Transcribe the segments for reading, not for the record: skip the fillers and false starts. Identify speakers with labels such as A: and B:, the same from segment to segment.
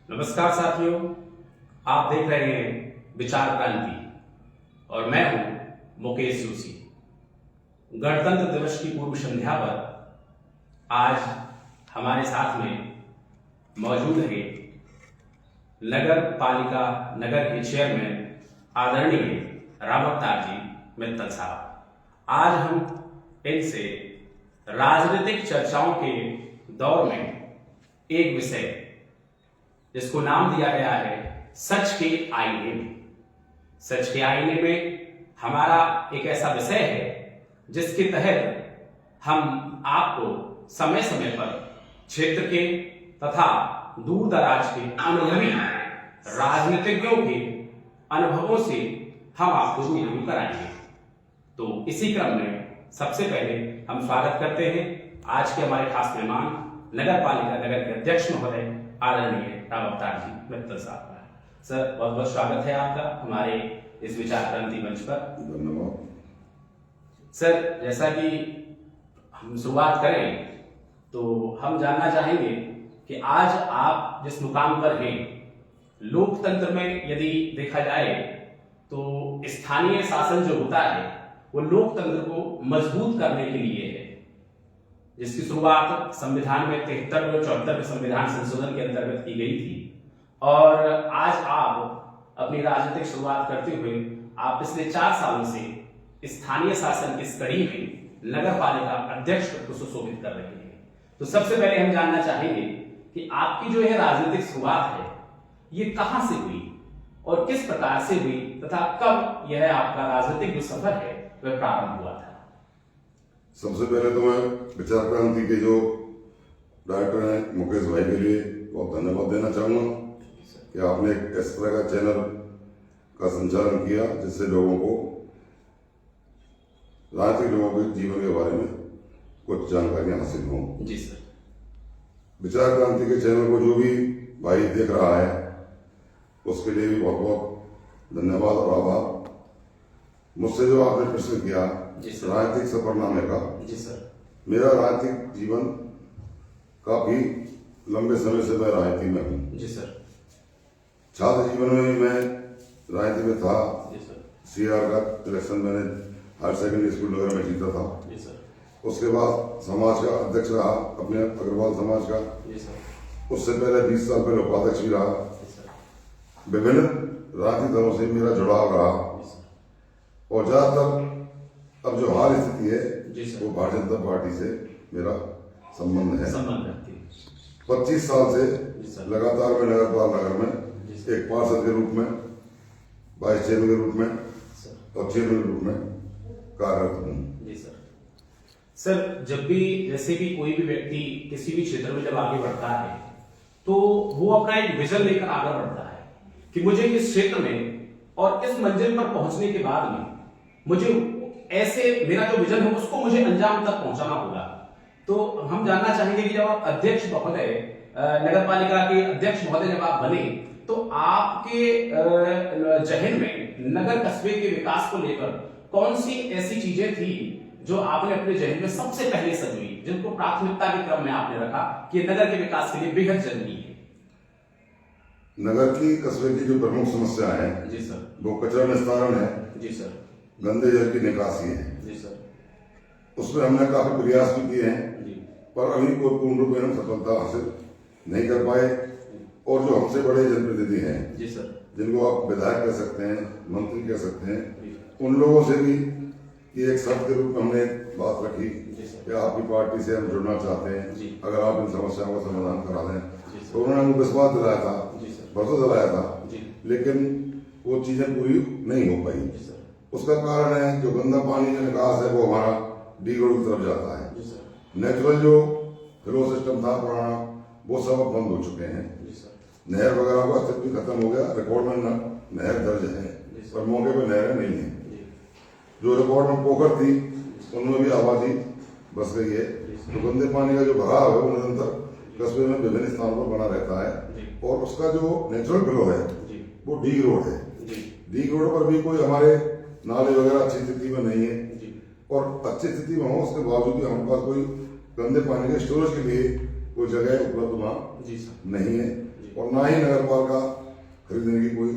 A: नमस्कार साथियों, आप देख रहे हैं विचार क्रांति और मैं हूं मुकेश जोशी। गणतंत्र दिवस की पूर्व संध्या पर आज हमारे साथ में मौजूद है नगर पालिका नगर के चेयरमैन आदरणीय रामअवतार जी मित्तल साहब। आज हम इनसे राजनीतिक चर्चाओं के दौर में एक विषय जिसको नाम दिया गया है सच के आईने में। सच के आईने में हमारा एक ऐसा विषय है जिसके तहत हम आपको समय समय पर क्षेत्र के तथा दूर दराज के अनुभवी राजनीतिज्ञों के अनुभवों से हम आपको रूबरू कराएंगे। तो इसी क्रम में सबसे पहले हम स्वागत करते हैं आज के हमारे खास मेहमान नगर पालिका नगर के अध्यक्ष महोदय आदरणीय रामअवतार जी मित्तल साहब का। सर, बहुत बहुत स्वागत है आपका हमारे इस विचार क्रांति मंच पर।
B: धन्यवाद
A: सर, जैसा कि हम शुरुआत करें तो हम जानना चाहेंगे कि आज आप जिस मुकाम पर हैं, लोकतंत्र में यदि देखा जाए तो स्थानीय शासन जो होता है वो लोकतंत्र को मजबूत करने के लिए है, जिसकी शुरुआत संविधान में 73 और 74 संविधान संशोधन के अंतर्गत की गई थी। और आज आप अपनी राजनीतिक शुरुआत करते हुए आप पिछले 4 सालों से स्थानीय शासन की इस कड़ी में नगर पालिका अध्यक्ष को सुशोभित कर रहे हैं। तो सबसे पहले हम जानना चाहेंगे कि आपकी जो है राजनीतिक शुरुआत है ये कहां से हुई और किस प्रकार से हुई तथा कब यह आपका राजनीतिक जो सफर है वह प्रारंभ हुआ था।
B: सबसे पहले तो मैं विचार क्रांति के जो डायरेक्टर हैं मुकेश भाई के लिए बहुत धन्यवाद देना चाहूँगा कि आपने एक इस तरह का चैनल का संचालन किया जिससे लोगों को राजनीतिक लोगों के जीवन के बारे में कुछ जानकारियां हासिल हों।
A: जी सर।
B: विचार क्रांति के चैनल को जो भी भाई देख रहा है उसके लिए भी बहुत बहुत धन्यवाद और आभार। मुझसे जो आपने प्रश्न किया राजनीतिक सफरनामे का,
A: जी सर। मेरा
B: मेरा राजनीतिक जीवन काफी लंबे समय से मैं राजनीति में हूँ।
A: जी सर।
B: छात्र जीवन में मैं राजनीति में था।
A: जी सर।
B: सीआर का इलेक्शन मैंने हायर सेकेंडरी स्कूल नगर में जीता था।
A: जी सर।
B: उसके बाद समाज का अध्यक्ष रहा अपने अग्रवाल समाज का।
A: जी सर।
B: उससे पहले 20 साल पहले उपाध्यक्ष भी रहा।
A: जी सर।
B: विभिन्न राजनीतिक दलों से मेरा जुड़ाव रहा
A: जी सर।
B: और ज्यादातर अब जो हाल स्थिति है
A: जी सर।
B: वो भारतीय जनता पार्टी से मेरा संबंध है।
A: संबंध रखती है।
B: 25 साल से
A: जी सर।
B: लगातार मैं नगरपाल नगर में
A: जी सर।
B: एक पार्षद के रूप में, वाइस चेयरमैन के रूप में
A: सर।
B: और चेयरमैन के रूप में कार्यरत हूँ।
A: जी सर। सर, जब भी जैसे कि कोई भी व्यक्ति किसी भी क्षेत्र में जब आगे बढ़ता है तो वो अपना एक विजन लेकर आगे बढ़ता है कि मुझे इस क्षेत्र में और इस मंजिल पर पहुंचने के बाद में मुझे ऐसे मेरा जो विजन है उसको मुझे अंजाम तक पहुंचाना होगा। तो हम जानना चाहेंगे कि जब आप अध्यक्ष महोदय नगर पालिका के अध्यक्ष महोदय जब आप बने तो आपके जहन में नगर कस्बे के विकास को लेकर कौन सी ऐसी चीजें थी जो आपने अपने जहन में सबसे पहले सजोई, जिनको प्राथमिकता के क्रम में आपने रखा कि नगर के विकास के लिए बेहद जरूरी है।
B: नगर की कस्बे की जो प्रमुख समस्या है
A: जी सर।
B: वो कचरा निस्तारण है।
A: जी सर।
B: गंदे जल की निकासी है।
A: जी सर।
B: उसमें हमने काफी प्रयास भी किए हैं
A: जी।
B: पर अभी कोई पूर्ण रूप में हम सफलता हासिल नहीं कर पाए। और जो हमसे बड़े जनप्रतिनिधि हैं,
A: जी सर,
B: जिनको आप विधायक कह सकते हैं, मंत्री कह सकते हैं,
A: जी।
B: उन लोगों से भी ये एक शब्द के रूप में हमने बात रखी
A: जी सर।
B: कि आपकी पार्टी से हम जुड़ना चाहते हैं,
A: जी।
B: अगर आप इन समस्याओं का समाधान करा दें।
A: जी सर।
B: तो उन्होंने हमको विश्वास दिलाया था,
A: जी सर।
B: भरोसा दिलाया था,
A: जी।
B: लेकिन वो चीजें पूरी नहीं हो पाई।
A: जी सर।
B: उसका कारण है जो गंदा पानी का निकास है वो हमारा डी रोड की तरफ जाता है।
A: जी सर।
B: नेचुरल जो फ्लो सिस्टम था पुराना वो सब अब बंद हो चुके हैं।
A: जी सर।
B: नहर वगैरह का अस्तित्व भी खत्म हो गया। रिकॉर्ड में नहर दर्ज है पर मौके पर नहरें नहीं है। जो रिकॉर्ड में पोखर थी उनमें भी आबादी बस गई है। तो गंदे पानी का जो बहाव है वो निरंतर कस्बे में विभिन्न स्थानों पर बना रहता है और उसका जो नेचुरल फ्लो है वो डी रोड है। डी रोड पर भी कोई हमारे नाले वगैरह अच्छी स्थिति में नहीं है और अच्छी स्थिति में हो उसके बावजूद भी हमारे पास कोई गंदे पानी के स्टोरेज के लिए कोई जगह उपलब्ध वहाँ नहीं है। और ना ही नगर पालिका खरीदने की कोई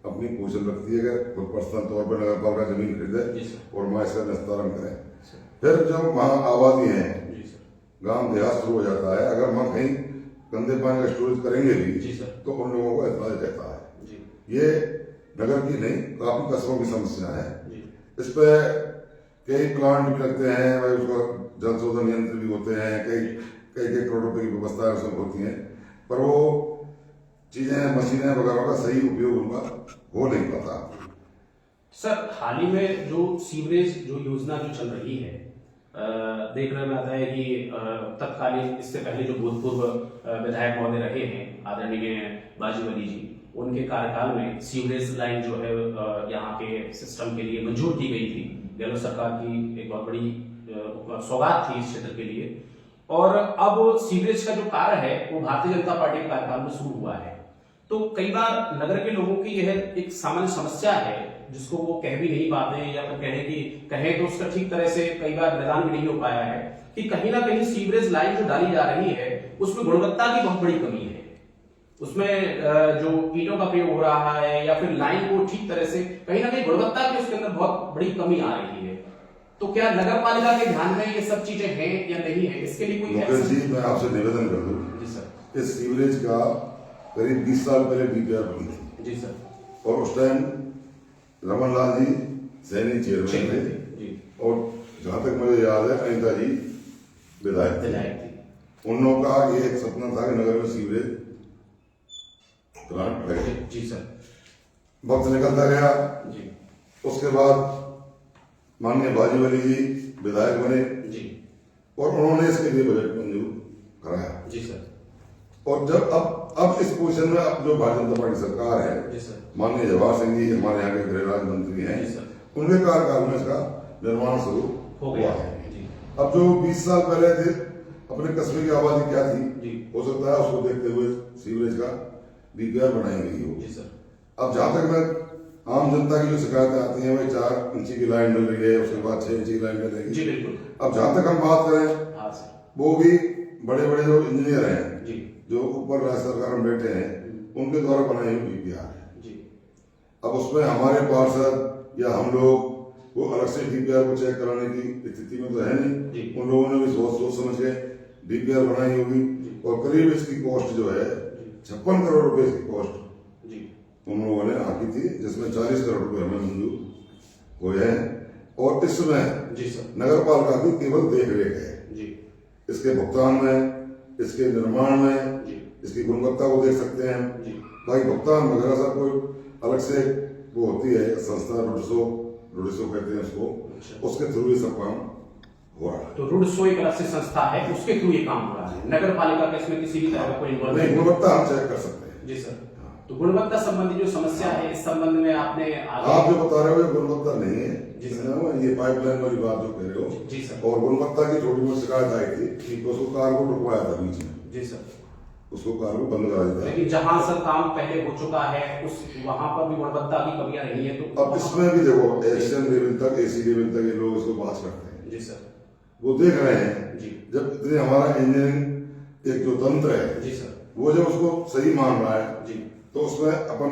B: अपनी पोजीशन रखती है कि कोई पर्सनल तौर पर नगर पालिका जमीन खरीदे और वहाँ इसका निस्तारण करें। फिर जब वहाँ आबादी है, गांव देहात शुरू हो जाता है, अगर वहाँ कहीं गंदे पानी का स्टोरेज करेंगे भी तो उन लोगों को एतराज रहता है। ये नगर की नहीं, काफी कस्बों की समस्या है। इस पे कई प्लांट भी लगते हैं, भाई उसको जल शोधन यंत्र भी होते हैं, कई करोड़ रुपए की व्यवस्था उसमें होती है, पर वो चीजें मशीनें वगैरह का सही उपयोग उनका हो नहीं पाता।
A: सर, हाल ही में जो सीवरेज जो योजना जो चल रही है, देखने में आता है कि तत्कालीन इससे पहले जो भूतपूर्व विधायक महोदय रहे हैं आदरणीय बाजीवली जी, उनके कार्यकाल में सीवरेज लाइन जो है यहाँ के सिस्टम के लिए मंजूर की गई थी। गहलोत सरकार की एक बहुत बड़ी सौगात थी इस क्षेत्र के लिए। और अब सीवरेज का जो कार्य है वो भारतीय जनता पार्टी के कार्यकाल में शुरू हुआ है। तो कई बार नगर के लोगों की यह एक सामान्य समस्या है जिसको वो कह भी नहीं पाते हैं, या फिर कहें तो उसका ठीक तरह से कई बार निदान भी नहीं हो पाया है कि कहीं ना कहीं सीवरेज लाइन जो डाली जा रही है उसमें गुणवत्ता की बहुत बड़ी कमी है। उसमें जो ईंटों का प्रयोग हो रहा है या फिर लाइन को ठीक तरह से कहीं ना कहीं गुणवत्ता की उसके अंदर बहुत बड़ी कमी आ रही है। तो क्या नगर पालिका के ध्यान में ये सब चीजें हैं या नहीं है, इसके लिए कोई
B: मुकेश जी, मैं आपसे निवेदन कर दूं।
A: जी सर।
B: इस सीवरेज का करीब 20 साल पहले डीपीआर बनी थी।
A: जी सर।
B: और उस टाइम रमन लाल जी सैनी चेयरमैन थे, और जहां तक मुझे याद है अनिता जी विधायक थे। उन लोगों का ये एक सपना था कि नगर में सीवरेज प्लांट लगे।
A: जी सर।
B: वक्त निकलता गया
A: जी।
B: उसके बाद माननीय बाजीवली जी विधायक बने
A: जी,
B: और उन्होंने इसके लिए बजट मंजूर कराया।
A: जी सर।
B: और जब अब इस पोजीशन में अब जो भारतीय जनता पार्टी सरकार है,
A: जी सर,
B: माननीय जवाहर सिंह जी हमारे यहाँ के गृह राज्य मंत्री हैं,
A: जी सर,
B: उनके कार्यकाल में इसका निर्माण शुरू
A: हो
B: हुआ
A: गया
B: है।
A: जी।
B: अब जो 20 साल पहले थे, अपने कस्बे की आबादी क्या थी,
A: जी,
B: हो सकता है उसको देखते हुए सीवरेज का डीपीआर बनाई गई हो।
A: जी सर।
B: अब जहां तक मैं आम जनता की जो शिकायतें आती हैं, भाई 4 इंची की लाइन मिल रही है, उसके बाद 6 इंची की लाइन मिलेगी।
A: जी बिल्कुल।
B: अब जहां तक हम बात करें,
A: हाँ सर,
B: वो भी बड़े बड़े जो इंजीनियर हैं
A: जी,
B: जो ऊपर राज्य सरकार में बैठे हैं, उनके द्वारा बनाई हुई डीपीआर है।
A: जी।
B: अब उसमें हमारे पार्षद या हम लोग वो अलग से डीपीआर को चेक कराने की स्थिति में तो है नहीं। उन लोगों ने भी सोच समझ के डीपीआर बनाई होगी, और करीब इसकी कॉस्ट जो है 56 करोड़ रुपए की कॉस्ट उन लोगों ने आकी थी, जिसमें 40 करोड़ रुपए हमें मंजूर हुए हैं। और इस समय नगर पालिका की केवल देख रेख है। इसके भुगतान में, इसके निर्माण में, इसकी गुणवत्ता को देख सकते हैं। भाई भुगतान वगैरह सब कोई अलग से वो होती है संस्था, रुडसो कहते हैं उसको, उसके थ्रू ये सब काम हो रहा है।
A: तो रुडसो एक अलग से संस्था है, उसके थ्रू ये काम हो रहा है। नगर पालिका का इसमें किसी भी तरह का कोई इन्वॉल्वमेंट
B: नहीं, गुणवत्ता हम चेक कर सकते हैं।
A: जी सर। तो गुणवत्ता संबंधी जो समस्या है, इस संबंध में आपने
B: आप जो बता रहे हो ये गुणवत्ता नहीं है।
A: जी सर।
B: ये पाइपलाइन वाली बात जो कह रहे हो।
A: जी सर।
B: और गुणवत्ता की छोटी मोटी शिकायत आई थी, तो उसको कार को रुकवाया था बीच में।
A: जी सर।
B: उसको कार को बंद करा दिया।
A: लेकिन जहां सर काम पहले हो चुका है उस वहां पर भी गुणवत्ता की कमियां रही है। तो
B: अब इसमें भी देखो, एक्शन लेवल तक, एसी लेवल तक ये लोग इसको पास करते हैं।
A: जी सर।
B: वो देख रहे हैं
A: जी।
B: जब इतने हमारा इंजीनियरिंग एक जो तंत्र है,
A: जी सर,
B: वो जब उसको सही मान रहा है,
A: जी,
B: तो उसमें अपन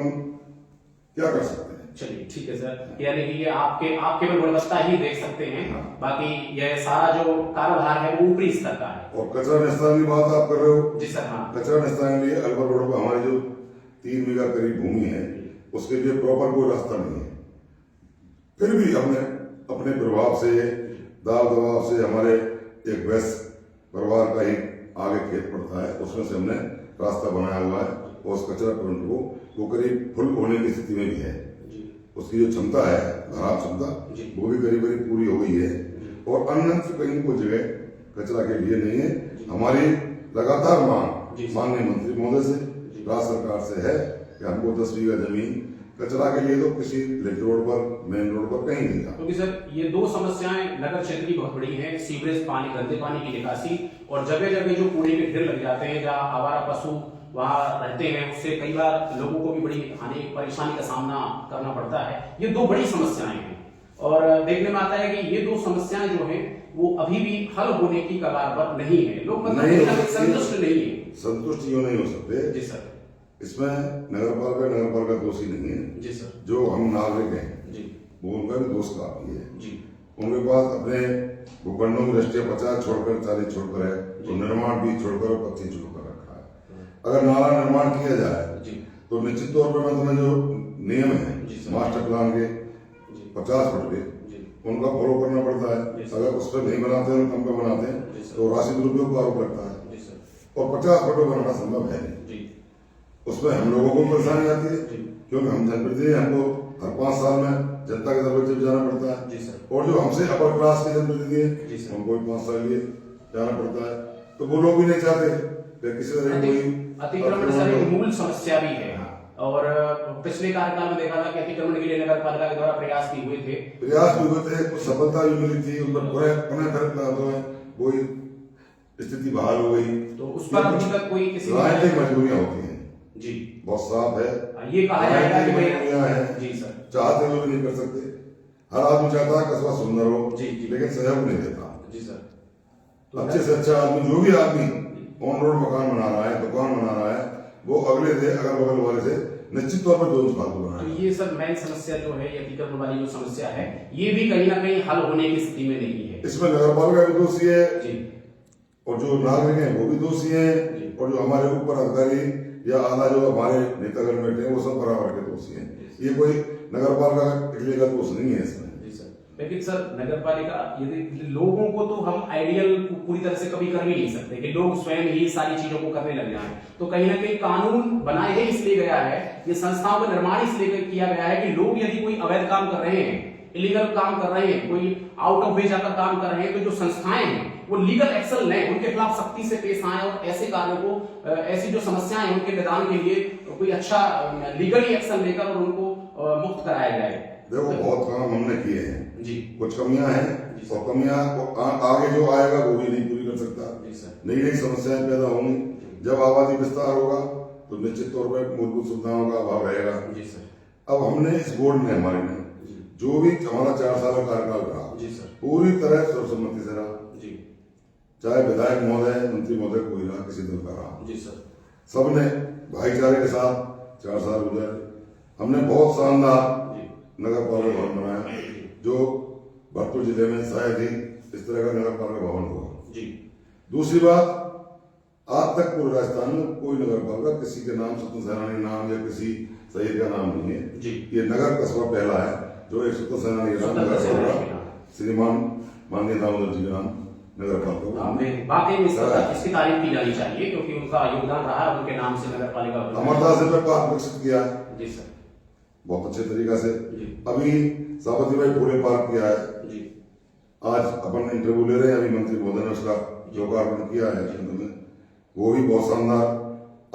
B: क्या कर सकते हैं।
A: चलिए ठीक है सर। यानी कि ये आप केवल गुणवत्ता ही देख सकते हैं, बाकी यह सारा जो कारोबार है वो ऊपरी स्तर का है।
B: और कचरा निस्तारण की बात आप कर रहे हो।
A: जी सर। हाँ।
B: कचरा निस्तारण के लिए अलवर रोड पर हमारी जो 3 बीघा करीब भूमि है, उसके लिए प्रॉपर कोई रास्ता नहीं है। फिर भी हमने अपने प्रभाव से, दाब दबाव से, हमारे एक वैश्य परिवार का ही आगे खेत पड़ता है, उसमें से हमने रास्ता बनाया हुआ है। और उस कचरा पॉइंट को वो करीब फुल होने की स्थिति में भी है। उसकी जो क्षमता है, खराब क्षमता, वो भी करीब पूरी हो गई है। और अन्य कहीं कोई जगह कचरा के लिए नहीं है। हमारी लगातार मांग माननीय मंत्री महोदय से, राज्य सरकार से है कि हमको 10 बीघा जमीन कचरा के लिए तो किसी लिंक रोड पर, मेन रोड पर कहीं नहीं था।
A: क्योंकि सर ये दो समस्याएं नगर क्षेत्र की बहुत बड़ी हैं, सीवरेज पानी, गंदे पानी की निकासी, और जगह जगह जो कूड़े के ढेर लग जाते हैं जहाँ आवारा पशु वहाँ रहते हैं, उससे कई बार लोगों को भी बड़ी हानि परेशानी का सामना करना पड़ता है। ये दो बड़ी समस्याएं हैं, और देखने में आता है कि ये दो समस्याएं जो हैं वो अभी भी हल होने की कगार पर नहीं है। लोग मतलब संतुष्ट नहीं है।
B: संतुष्ट क्यों नहीं हो सकते।
A: जी सर।
B: इसमें नगरपालिका दोषी नहीं है।
A: जी सर।
B: जो हम नागरिक हैं
A: जी
B: वो उनका भी दोष काफी है।
A: जी
B: उनके पास अपने भूखंडों की दृष्टिया 50 छोड़कर 40 छोड़कर है, तो निर्माण भी छोड़कर 25 छोड़कर रखा है। अगर नाला निर्माण किया जाए
A: जी
B: तो निश्चित तौर पर मैं तुम्हें जो नियम है
A: जी सर।
B: मास्टर प्लान के
A: जी
B: 50 फुट के
A: जी
B: उनका फॉलो करना पड़ता है।
A: जी सर।
B: अगर उस पर नहीं बनाते हैं, कम पे बनाते
A: जी
B: हैं
A: सर।
B: तो राशि दुरुपयोग का आरोप लगता है
A: जी सर।
B: और 50 फुट में बनाना संभव है नहीं।
A: जी
B: उसमें हम लोगों को परेशानी आती है
A: जी
B: क्योंकि हम जनप्रतिनिधि हैं, हमको हर 5 साल में जनता के दरवाजे पे जाना पड़ता है।
A: जी सर।
B: और जो हमसे अपर क्लास के जनप्रतिनिधि
A: जी
B: हैं
A: सर।
B: उनको भी 5 साल लिए जाना पड़ता है, तो वो लोग भी नहीं चाहते कि किसी तरह कोई
A: अतिक्रमण सर एक मूल समस्या भी है। और पिछले कार्यकाल में देखा था कि अतिक्रमण के लिए नगर पालिका के द्वारा प्रयास भी हुए थे।
B: कुछ सफलता भी मिली थी, उन पर पुनः वही स्थिति बहाल हो गई।
A: तो उस पर अभी तक कोई किसी
B: राजनीतिक मजबूरियां होती हैं
A: जी
B: बहुत साफ है।
A: ये कहा जाएगा कि
B: मजबूरियां हैं
A: जी सर।
B: चाहते लोग नहीं कर सकते। हर आदमी चाहता है कस्बा सुंदर हो
A: जी जी
B: लेकिन सहयोग नहीं देता।
A: जी सर।
B: अच्छे से अच्छा आदमी जो भी आदमी ऑन रोड मकान बना रहा है, दुकान बना रहा है, वो अगले से अगल बगल वाले से निश्चित तौर पर जोन फालतू बना
A: तो
B: रहा है।
A: ये सर मेन समस्या जो है, ये अतिक्रमण वाली जो समस्या है, ये भी कहीं ना कहीं हल होने की स्थिति में नहीं है।
B: इसमें नगरपालिका भी दोषी है
A: जी
B: और जो नागरिक हैं वो भी दोषी हैं और जो हमारे ऊपर अधिकारी या आधा जो हमारे नेतागण बैठे हैं वो सब बराबर के दोषी हैं। ये कोई नगरपालिका अकेले का दोष नहीं है इसमें।
A: जी सर। लेकिन सर नगरपालिका यदि लोगों को तो हम आइडियल पूरी तरह से कभी कर भी नहीं सकते कि लोग स्वयं ही सारी चीजों को करने लग जाएं। तो कहीं ना कहीं कानून बनाए ही इसलिए गया है, ये संस्थाओं का निर्माण इसलिए किया गया है कि लोग यदि कोई अवैध काम कर रहे हैं, इलीगल काम कर रहे हैं, कोई आउट ऑफ वे जाकर काम कर रहे हैं, तो जो संस्थाएं हैं वो लीगल एक्शन लें, उनके खिलाफ सख्ती से पेश आए और ऐसे कार्यों को, ऐसी जो समस्याएं हैं उनके निदान के लिए कोई अच्छा लीगली एक्शन लेकर और उनको मुक्त कराया जाए।
B: देखो बहुत काम हमने किए हैं
A: जी।
B: कुछ कमियां हैं और कमियां आगे जो आएगा वो भी नहीं पूरी कर सकता।
A: जी सर।
B: नई नई समस्याएं पैदा होंगी। जब आबादी विस्तार होगा तो निश्चित तौर पर मूलभूत सुविधाओं का अभाव रहेगा।
A: जी सर।
B: अब हमने इस बोर्ड ने हमारे ने जो भी हमारा 4 साल का कार्यकाल रहा
A: जी सर।
B: पूरी तरह सर्वसम्मति से रहा।
A: जी
B: चाहे विधायक महोदय, मंत्री महोदय कोई रहा, किसी दल का रहा,
A: जी सर।
B: सबने भाईचारे के साथ 4 साल गुजारे। हमने बहुत शानदार नगर पालिका भवन बनाया जो भरतपुर जिले में शायद ही इस तरह का नगर पालिका भवन हुआ।
A: जी।
B: दूसरी बात, आज तक पूरे राजस्थान में कोई नगर पालिका किसी के नाम, स्वतंत्र सेनानी नाम या किसी शहीद का नाम नहीं है।
A: जी।
B: ये नगर कस्बा पहला है जो एक स्वतंत्र सेनानी के नाम नगर पालिका, श्रीमान माननीय दामोदर जी के नाम नगर पालिका।
A: वाकई में इसकी तारीफ की जानी चाहिए क्योंकि उनका योगदान रहा है, उनके नाम से नगर पालिका
B: अमरदास से पार्क विकसित किया
A: जी सर
B: बहुत अच्छे तरीका से।
A: जी।
B: अभी सावित्रीबाई फुले पार्क किया है
A: जी।
B: आज अपन इंटरव्यू ले रहे हैं, अभी मंत्री महोदय ने उसका लोकार्पण किया है केंद्र में, वो भी बहुत शानदार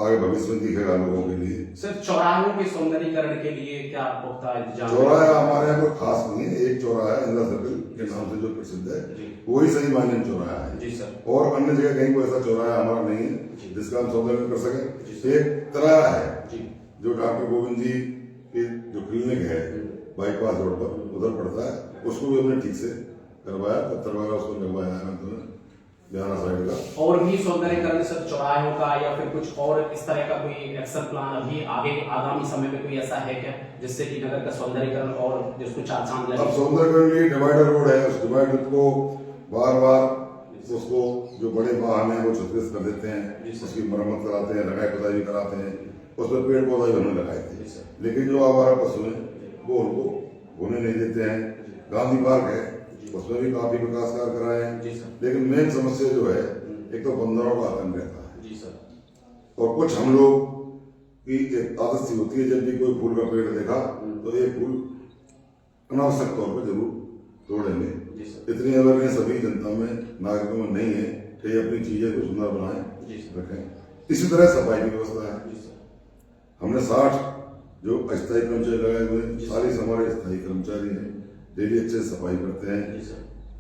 B: आगे भविष्य में दिखेगा लोगों के लिए।
A: सर चौराहों के सौंदर्यीकरण के लिए क्या पुख्ता इंतजाम?
B: चौराहा हमारे यहाँ कोई खास नहीं है, एक चौराहा है इंदिरा सर्कल के नाम से जो प्रसिद्ध है, वही सही मायने में चौराहा है
A: जी सर।
B: और अन्य जगह कहीं कोई ऐसा चौराहा हमारा नहीं है जिसका हम सौंदर्य कर सके। एक तरह है जो डॉक्टर गोविंद जी के जो क्लिनिक है बाईपास रोड पर उधर पड़ता है, उसको भी हमने ठीक से करवाया, पत्थर वगैरह उसको लगवाया है बिहाना साइड का।
A: और भी सौंदर्यीकरण सर चौराहों का या फिर कुछ और इस तरह का कोई एक्शन प्लान अभी आगे आगामी समय में कोई ऐसा है क्या जिससे कि नगर का सौंदर्यीकरण और जिसको चार चांद लगे?
B: अब सौंदर्यीकरण के लिए डिवाइडर रोड है, उस डिवाइडर को बार बार उसको जो बड़े वाहन है वो क्षतिग्रस्त कर देते हैं, उसकी मरम्मत कराते हैं, रंगाई पुताई भी कराते हैं, उस पर पेड़ पौधा भी हमने लगाए थे। लेकिन जो आवारा पशु है वो उनको होने नहीं देते हैं। गांधी पार्क है उसमें भी काफी विकास कार्य कराए हैं, लेकिन मेन समस्या जो है एक तो बंदरों का आतंक रहता है
A: जी सर।
B: और कुछ हम लोग की एक आदत सी होती है जब भी कोई फूल का पेड़ देखा तो एक फूल अनावश्यक तौर पर जरूर तोड़ेंगे। इतनी अवेयरनेस सभी जनता में, नागरिकों में नहीं है कि अपनी चीजें को सुंदर बनाए रखें। इसी तरह सफाई की व्यवस्था है, हमने 60 जो अस्थायी कर्मचारी लगाए हुए हैं, 40 हमारे स्थायी कर्मचारी हैं, डेली अच्छे से सफाई करते हैं।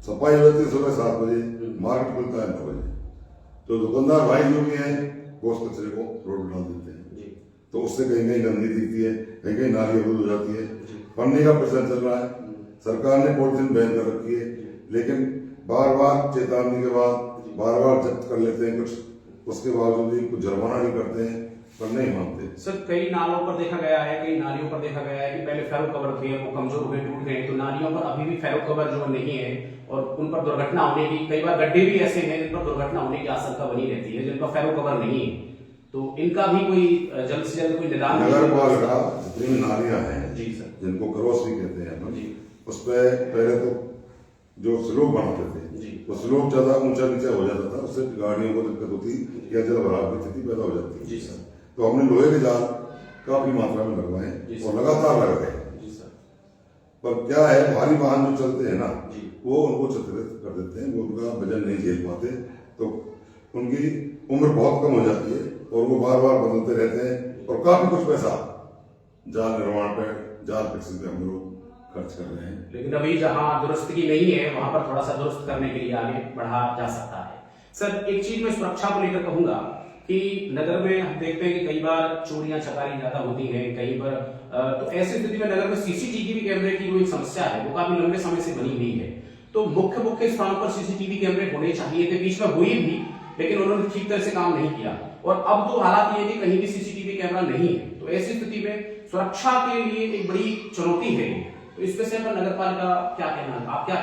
B: सफाई होती है सुबह 7 बजे, मार्केट खुलता है 9 बजे, तो दुकानदार भाई जो भी हैं वो उस कचरे को रोड डाल देते हैं, तो उससे कहीं कहीं गंदगी दिखती है, कहीं कहीं नाली अवरुद्ध हो जाती है। पन्नी का प्रचलन चल रहा है, सरकार ने पॉलिथीन बैन कर रखी है, लेकिन बार बार चेतावनी के बाद बार बार जब्त कर लेते हैं कुछ, उसके बावजूद भी कुछ जुर्माना नहीं करते हैं। पर नहीं मानते।
A: सर कई नालों पर देखा गया है, कई नालियों पर देखा गया है कि पहले फेरो कवर थे, वो कमजोर हुए, टूट गए, तो नालियों पर अभी भी फेरो कवर जो नहीं है और उन पर दुर्घटना होने की, कई बार गड्ढे भी ऐसे हैं जिन पर दुर्घटना होने की आशंका बनी रहती है, जिन पर फेरो कवर नहीं है, तो इनका भी कोई जल्द से जल्द कोई निदान
B: नगर पालिका जितनी भी नालियां हैं
A: जी सर,
B: जिनको क्रॉस भी कहते हैं अपन,
A: जी
B: उस पर पहले तो जो स्लोप बनाते थे
A: जी,
B: वो स्लोप ज्यादा ऊंचा नीचा हो जाता था, उससे गाड़ियों को दिक्कत होती या जल भराव की स्थिति पैदा हो जाती।
A: जी सर,
B: तो हमने लोहे के जाल काफी मात्रा में लगवाए
A: जी
B: और
A: सर।
B: लगातार लग रहे हैं।
A: जी सर,
B: पर क्या है, भारी वाहन जो चलते हैं ना
A: जी,
B: वो उनको चतुरित कर देते हैं, वो उनका वजन नहीं झेल पाते, तो उनकी उम्र बहुत कम हो जाती है और वो बार बार बदलते रहते हैं और काफी कुछ पैसा जाल निर्माण पे, जाल फिक्सिंग पे हम लोग खर्च कर रहे हैं।
A: लेकिन अभी जहां दुरुस्त की नहीं है वहां पर थोड़ा सा दुरुस्त करने के लिए आगे बढ़ा जा सकता है। सर एक चीज मैं सुरक्षा को लेकर कहूंगा कि नगर में हम देखते हैं कि कई बार चोरियां चकारी ज्यादा होती हैं कहीं पर, तो ऐसी स्थिति में नगर में सीसीटीवी कैमरे की जो एक समस्या है वो काफी लंबे समय से बनी हुई है, तो मुख्य मुख्य स्थानों पर सीसीटीवी कैमरे होने चाहिए थे, बीच में हुई भी लेकिन उन्होंने ठीक तरह से काम नहीं किया, और अब तो हालात ये है कि कहीं भी सीसीटीवी कैमरा नहीं है, तो ऐसी स्थिति में सुरक्षा के लिए एक बड़ी चुनौती है, तो इस पे से नगर पालिका क्या कहना, आप क्या